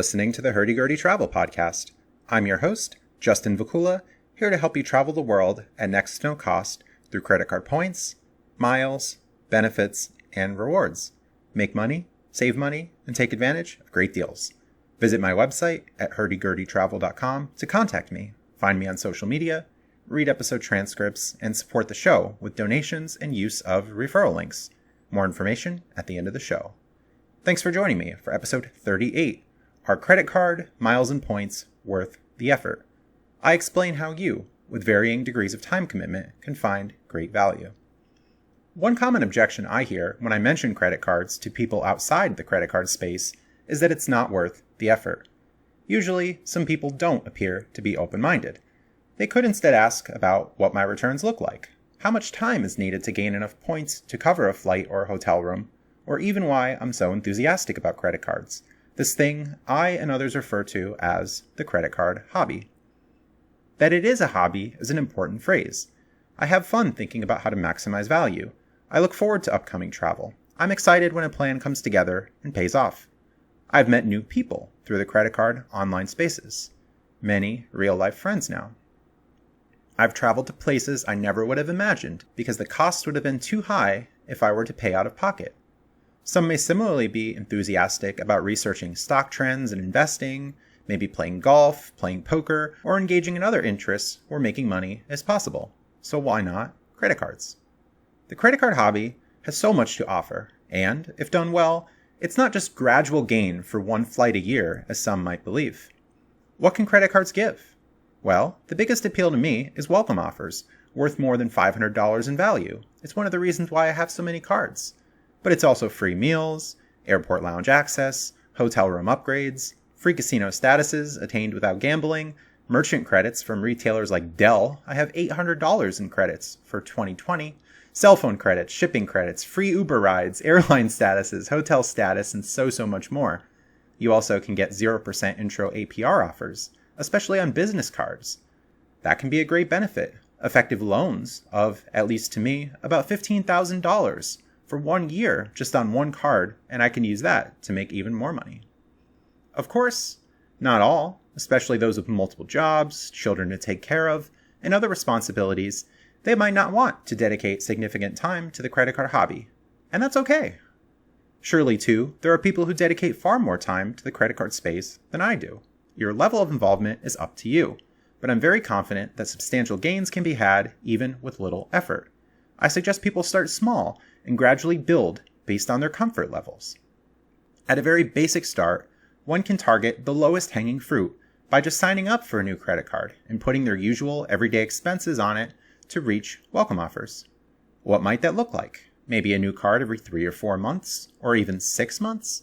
listening to the Hurdy Gurdy Travel Podcast. I'm your host, Justin Vacula, here to help you travel the world at next to no cost through credit card points, miles, benefits, and rewards. Make money, save money, and take advantage of great deals. Visit my website at hurdygurdytravel.com to contact me, find me on social media, read episode transcripts, and support the show with donations and use of referral links. More information at the end of the show. Thanks for joining me for episode 38. Are credit card, miles, and points worth the effort? I explain how you, with varying degrees of time commitment, can find great value. One common objection I hear when I mention credit cards to people outside the credit card space is that it's not worth the effort. Usually, some people don't appear to be open-minded. They could instead ask about what my returns look like, how much time is needed to gain enough points to cover a flight or a hotel room, or even why I'm so enthusiastic about credit cards, this thing I and others refer to as the credit card hobby. That it is a hobby is an important phrase. I have fun thinking about how to maximize value. I look forward to upcoming travel. I'm excited when a plan comes together and pays off. I've met new people through the credit card online spaces. Many real-life friends now. I've traveled to places I never would have imagined because the cost would have been too high if I were to pay out of pocket. Some may similarly be enthusiastic about researching stock trends and investing, maybe playing golf, playing poker, or engaging in other interests where making money is possible. So why not credit cards? The credit card hobby has so much to offer, and, if done well, it's not just gradual gain for one flight a year, as some might believe. What can credit cards give? Well, the biggest appeal to me is welcome offers, worth more than $500 in value. It's one of the reasons why I have so many cards. But it's also free meals, airport lounge access, hotel room upgrades, free casino statuses attained without gambling, merchant credits from retailers like Dell. I have $800 in credits for 2020, cell phone credits, shipping credits, free Uber rides, airline statuses, hotel status, and so much more. You also can get 0% intro APR offers, especially on business cards. That can be a great benefit. Effective loans of, at least to me, about $15,000 for 1 year just on one card, and I can use that to make even more money. Of course, not all, especially those with multiple jobs, children to take care of, and other responsibilities, they might not want to dedicate significant time to the credit card hobby, and that's okay. Surely, too, there are people who dedicate far more time to the credit card space than I do. Your level of involvement is up to you, but I'm very confident that substantial gains can be had even with little effort. I suggest people start small and gradually build based on their comfort levels. At a very basic start, one can target the lowest hanging fruit by just signing up for a new credit card and putting their usual everyday expenses on it to reach welcome offers. What might that look like? Maybe a new card every 3 or 4 months, or even 6 months?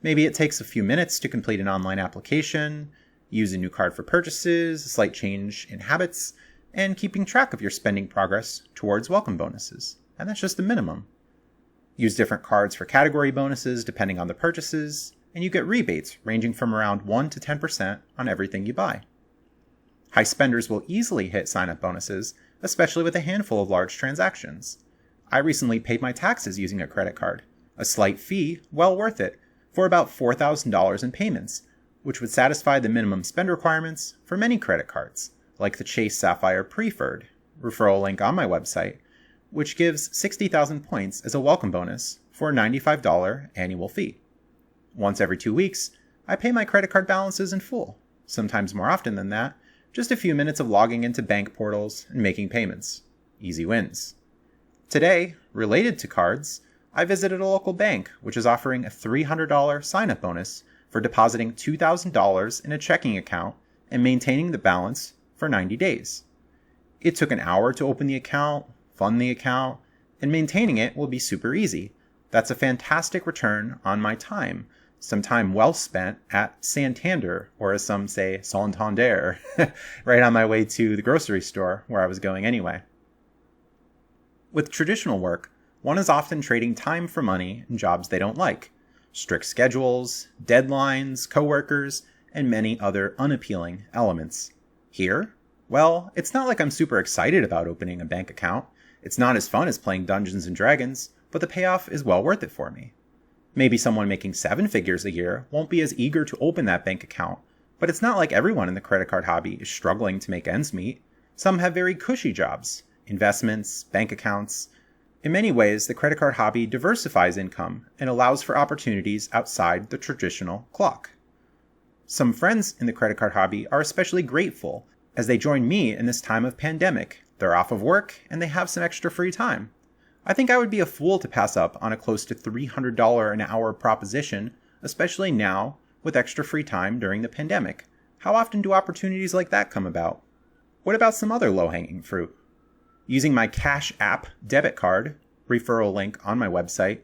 Maybe it takes a few minutes to complete an online application, use a new card for purchases, a slight change in habits, and keeping track of your spending progress towards welcome bonuses. And that's just the minimum. Use different cards for category bonuses depending on the purchases, and you get rebates ranging from around 1 to 10% on everything you buy. High spenders will easily hit sign-up bonuses, especially with a handful of large transactions. I recently paid my taxes using a credit card, a slight fee, well worth it, for about $4,000 in payments, which would satisfy the minimum spend requirements for many credit cards, like the Chase Sapphire Preferred, referral link on my website, which gives 60,000 points as a welcome bonus for a $95 annual fee. Once every 2 weeks, I pay my credit card balances in full, sometimes more often than that, just a few minutes of logging into bank portals and making payments. Easy wins. Today, related to cards, I visited a local bank which is offering a $300 sign-up bonus for depositing $2,000 in a checking account and maintaining the balance for 90 days. It took an hour to open the account, fund the account, and maintaining it will be super easy. That's a fantastic return on my time, some time well spent at Santander, or as some say, Santander, right on my way to the grocery store where I was going anyway. With traditional work, one is often trading time for money in jobs they don't like. Strict schedules, deadlines, coworkers, and many other unappealing elements. Here? Well, it's not like I'm super excited about opening a bank account. It's not as fun as playing Dungeons & Dragons, but the payoff is well worth it for me. Maybe someone making 7 figures a year won't be as eager to open that bank account, but it's not like everyone in the credit card hobby is struggling to make ends meet. Some have very cushy jobs, investments, bank accounts. In many ways, the credit card hobby diversifies income and allows for opportunities outside the traditional clock. Some friends in the credit card hobby are especially grateful as they join me in this time of pandemic. They're off of work and they have some extra free time. I think I would be a fool to pass up on a close to $300 an hour proposition, especially now with extra free time during the pandemic. How often do opportunities like that come about? What about some other low-hanging fruit? Using my Cash App debit card, referral link on my website,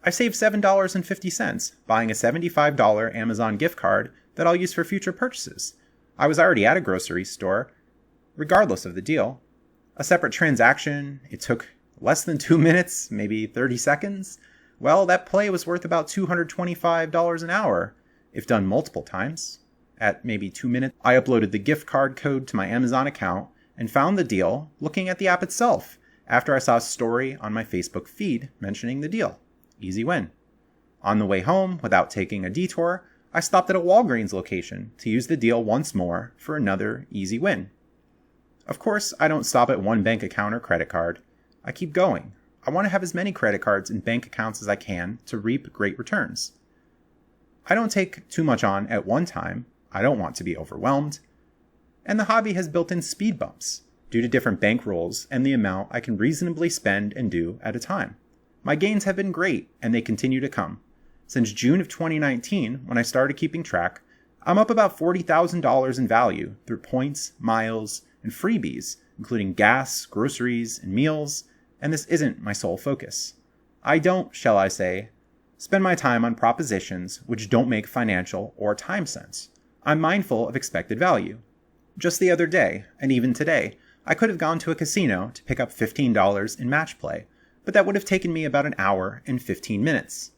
I saved $7.50 buying a $75 Amazon gift card that I'll use for future purchases. I was already at a grocery store, regardless of the deal. A separate transaction, it took less than 2 minutes, maybe 30 seconds. Well, that play was worth about $225 an hour, if done multiple times. At maybe 2 minutes, I uploaded the gift card code to my Amazon account and found the deal looking at the app itself after I saw a story on my Facebook feed mentioning the deal. Easy win. On the way home, without taking a detour, I stopped at a Walgreens location to use the deal once more for another easy win. Of course, I don't stop at one bank account or credit card. I keep going. I want to have as many credit cards and bank accounts as I can to reap great returns. I don't take too much on at one time. I don't want to be overwhelmed. And the hobby has built-in speed bumps due to different bank rules and the amount I can reasonably spend and do at a time. My gains have been great, and they continue to come. Since June of 2019, when I started keeping track, I'm up about $40,000 in value through points, miles, and freebies, including gas, groceries, and meals, and this isn't my sole focus. I don't, shall I say, spend my time on propositions which don't make financial or time sense. I'm mindful of expected value. Just the other day, and even today, I could have gone to a casino to pick up $15 in match play, but that would have taken me about an hour and 15 minutes.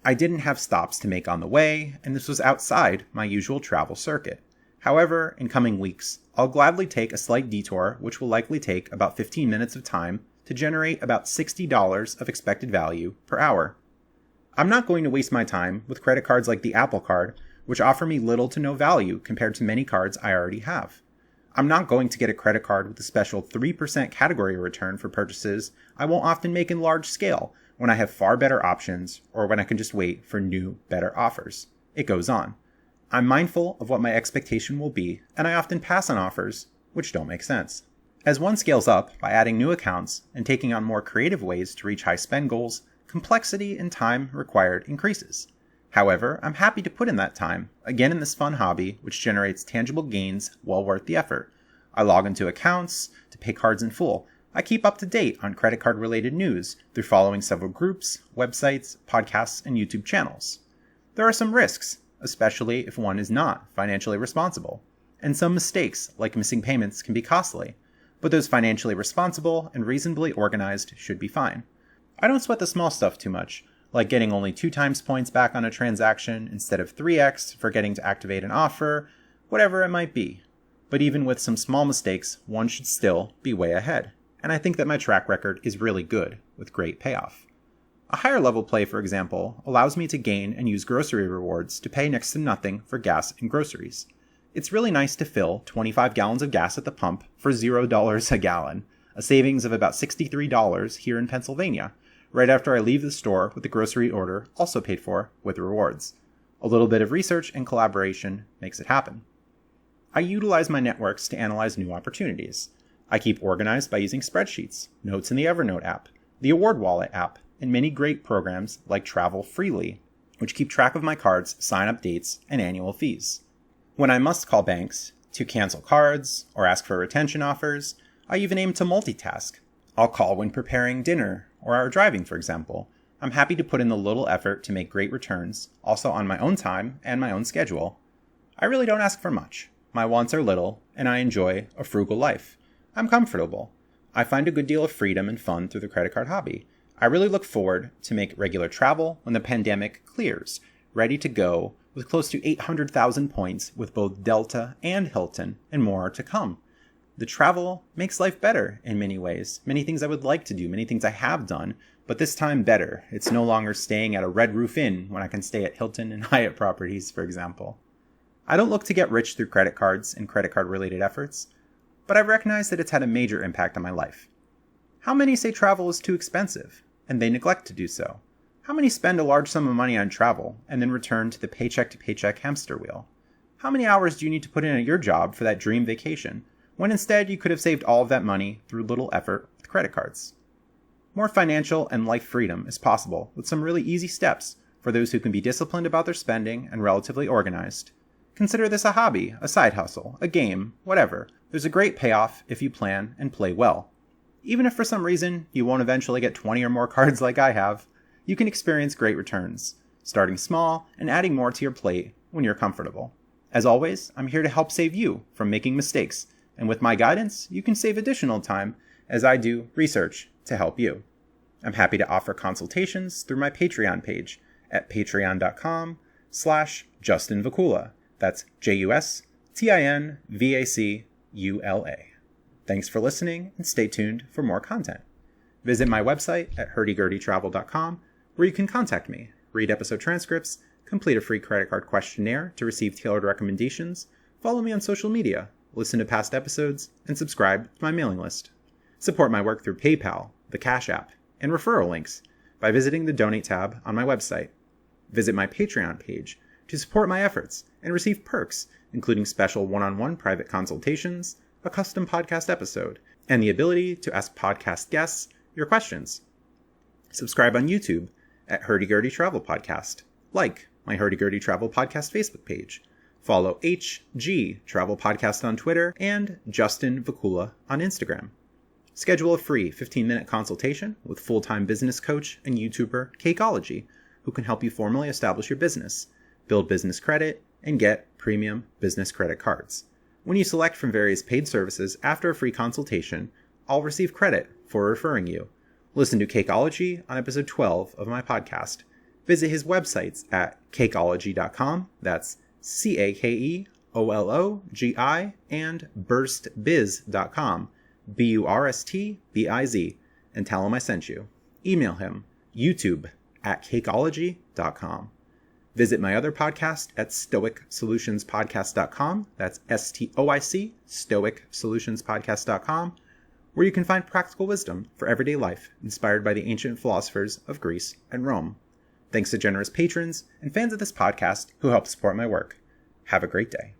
I didn't have stops to make on the way, and this was outside my usual travel circuit. However, in coming weeks, I'll gladly take a slight detour, which will likely take about 15 minutes of time to generate about $60 of expected value per hour. I'm not going to waste my time with credit cards like the Apple Card, which offer me little to no value compared to many cards I already have. I'm not going to get a credit card with a special 3% category return for purchases I won't often make in large scale when I have far better options or when I can just wait for new, better offers. It goes on. I'm mindful of what my expectation will be, and I often pass on offers which don't make sense. As one scales up by adding new accounts and taking on more creative ways to reach high spend goals, complexity and time required increases. However, I'm happy to put in that time, again in this fun hobby, which generates tangible gains well worth the effort. I log into accounts to pay cards in full. I keep up to date on credit card related news through following several groups, websites, podcasts, and YouTube channels. There are some risks, especially if one is not financially responsible. And some mistakes, like missing payments, can be costly. But those financially responsible and reasonably organized should be fine. I don't sweat the small stuff too much, like getting only 2 times points back on a transaction instead of 3x, forgetting to activate an offer, whatever it might be. But even with some small mistakes, one should still be way ahead. And I think that my track record is really good, with great payoff. A higher level play, for example, allows me to gain and use grocery rewards to pay next to nothing for gas and groceries. It's really nice to fill 25 gallons of gas at the pump for $0 a gallon, a savings of about $63 here in Pennsylvania, right after I leave the store with the grocery order also paid for with rewards. A little bit of research and collaboration makes it happen. I utilize my networks to analyze new opportunities. I keep organized by using spreadsheets, notes in the Evernote app, the Award Wallet app, and many great programs like Travel Freely, which keep track of my cards' sign-up dates and annual fees. When I must call banks to cancel cards or ask for retention offers, I even aim to multitask. I'll call when preparing dinner or are driving, for example. I'm happy to put in the little effort to make great returns, also on my own time and my own schedule. I really don't ask for much. My wants are little, and I enjoy a frugal life. I'm comfortable. I find a good deal of freedom and fun through the credit card hobby. I really look forward to make regular travel when the pandemic clears, ready to go with close to 800,000 points with both Delta and Hilton, and more to come. The travel makes life better in many ways. Many things I would like to do, many things I have done, but this time better. It's no longer staying at a Red Roof Inn when I can stay at Hilton and Hyatt properties, for example. I don't look to get rich through credit cards and credit card related efforts, but I've recognized that it's had a major impact on my life. How many say travel is too expensive, and they neglect to do so? How many spend a large sum of money on travel and then return to the paycheck-to-paycheck hamster wheel? How many hours do you need to put in at your job for that dream vacation, when instead you could have saved all of that money through little effort with credit cards? More financial and life freedom is possible with some really easy steps for those who can be disciplined about their spending and relatively organized. Consider this a hobby, a side hustle, a game, whatever. There's a great payoff if you plan and play well. Even if for some reason you won't eventually get 20 or more cards like I have, you can experience great returns, starting small and adding more to your plate when you're comfortable. As always, I'm here to help save you from making mistakes, and with my guidance, you can save additional time as I do research to help you. I'm happy to offer consultations through my Patreon page at patreon.com/Justin Vacula. That's JUSTINVACULA. Thanks for listening and stay tuned for more content. Visit my website at hurdygurdytravel.com where you can contact me, read episode transcripts, complete a free credit card questionnaire to receive tailored recommendations, follow me on social media, listen to past episodes, and subscribe to my mailing list. Support my work through PayPal, the Cash App, and referral links by visiting the Donate tab on my website. Visit my Patreon page to support my efforts and receive perks, including special one-on-one private consultations, a custom podcast episode, and the ability to ask podcast guests your questions. Subscribe on YouTube at Hurdy Gurdy Travel Podcast. Like my Hurdy Gurdy Travel Podcast Facebook page. Follow HG Travel Podcast on Twitter and Justin Vacula on Instagram. Schedule a free 15-minute consultation with full-time business coach and YouTuber Cakeology, who can help you formally establish your business, build business credit, and get premium business credit cards. When you select from various paid services after a free consultation, I'll receive credit for referring you. Listen to Cakeology on episode 12 of my podcast. Visit his websites at cakeology.com, that's CAKEOLOGI, and burstbiz.com, BURSTBIZ, and tell him I sent you. Email him, youtube@cakeology.com. Visit my other podcast at stoicsolutionspodcast.com, that's STOIC, stoicsolutionspodcast.com, where you can find practical wisdom for everyday life inspired by the ancient philosophers of Greece and Rome. Thanks to generous patrons and fans of this podcast who help support my work. Have a great day.